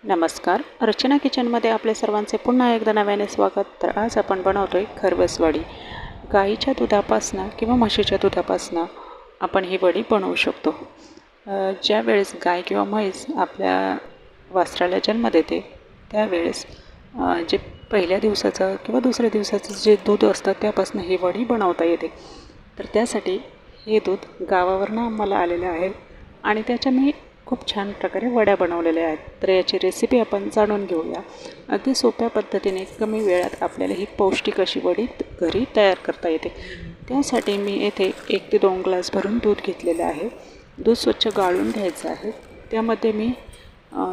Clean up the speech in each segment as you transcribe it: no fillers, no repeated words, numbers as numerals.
नमस्कार, रचना किचनमध्ये आपले सर्वांचे पुन्हा एकदा नव्याने स्वागत. तर आज आपण बनवतोय खरवस वडी. गाईच्या दुधापासनं किंवा म्हशीच्या दुधापासनं आपण ही वडी बनवू शकतो. ज्यावेळेस गाय किंवा म्हैस आपल्या वासराला जन्म देते त्यावेळेस जे पहिल्या दिवसाचं किंवा दुसऱ्या दिवसाचं जे दूध असतं त्यापासून ही वडी बनवता येते. तर त्यासाठी हे दूध गावावरनं आम्हाला आलेलं आहे आणि त्याच्या मी खूप छान प्रकारे वड्या बनवलेल्या आहेत. तर याची रेसिपी आपण जाणून घेऊया. अगदी सोप्या पद्धतीने कमी वेळात आपल्याला ही पौष्टिक अशी वडी घरी तयार करता येते. त्यासाठी मी येथे 1 ते 2 ग्लास भरून दूध घेतलेलं आहे. दूध स्वच्छ गाळून घ्यायचं आहे. त्यामध्ये मी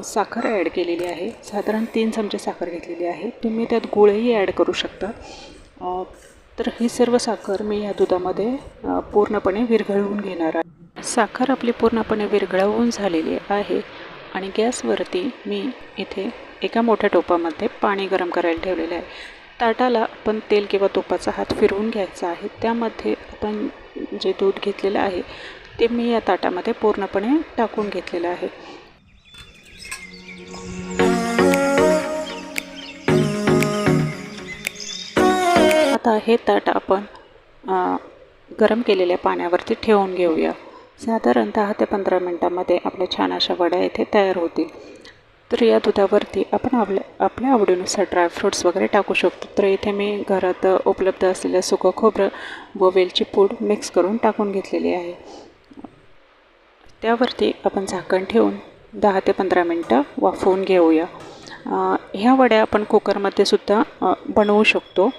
साखर ॲड केलेली आहे. साधारण 3 चमचे साखर घेतलेली आहे. तुम्ही त्यात गूळही ॲड करू शकता. तर ही सर्व साखर मी या दुधामध्ये पूर्णपणे विरघळवून घेणार आहे. साखर आपली पूर्णपणे विरघळवून झालेली आहे आणि गॅसवरती मी इथे एका मोठ्या टोपामध्ये पाणी गरम करायला ठेवलेलं आहे. ताटाला आपण तेल किंवा तुपाचा हात फिरवून घ्यायचा आहे. त्यामध्ये आपण जे दूध घेतलेलं आहे ते मी या ताटामध्ये पूर्णपणे टाकून घेतलेलं आहे. आता हे ताट आपण गरम केलेल्या पाण्यावरती ठेवून घेऊया. साधारण 10 ते 15 मिनटामध्ये आपल्या छान अशा वड्या इथे तयार होतील. तर या दुधावरती आपण आपल्या आवडीनुसार ड्रायफ्रूट्स वगैरे टाकू शकतो. तर इथे मी घरात उपलब्ध असलेलं सुकं खोबरं व वेलची पूड मिक्स करून टाकून घेतलेली आहे. त्यावरती आपण झाकण ठेवून 10 ते 15 मिनटं वाफवून घेऊया. ह्या वड्या आपण कुकरमध्ये सुद्धा बनवू शकतो.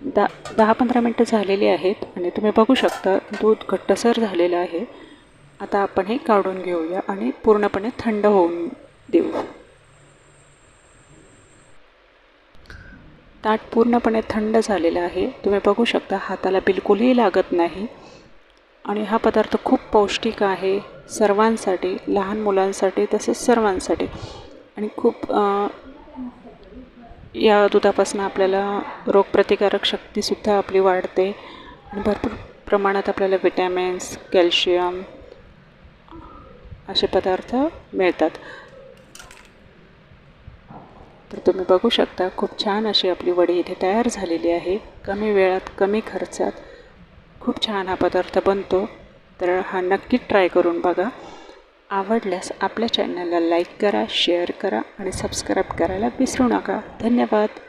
10-15 मिनटं झालेली आहेत आणि तुम्ही बघू शकता दूध घट्टसर झालेलं आहे. आता आपण हे काढून घेऊया आणि पूर्णपणे थंड होऊन देऊ. ताट पूर्णपणे थंड झालेलं आहे. तुम्ही बघू शकता हाताला बिलकुलही लागत नाही आणि हा पदार्थ खूप पौष्टिक आहे सर्वांसाठी, लहान मुलांसाठी तसेच सर्वांसाठी. आणि खूप या दुधापासून आपल्याला रोगप्रतिकारक शक्तीसुद्धा आपली वाढते आणि भरपूर प्रमाणात आपल्याला विटॅमिन्स, कॅल्शियम असे पदार्थ मिळतात. तर तुम्ही बघू शकता खूप छान अशी आपली वडी इथे तयार झालेली आहे. कमी वेळात कमी खर्चात खूप छान हा पदार्थ बनतो. तर हा नक्की ट्राय करून बघा. आवडल्यास आपल्या चॅनलला लाईक करा, शेअर करा आणि सबस्क्राईब करायला विसरू नका. धन्यवाद.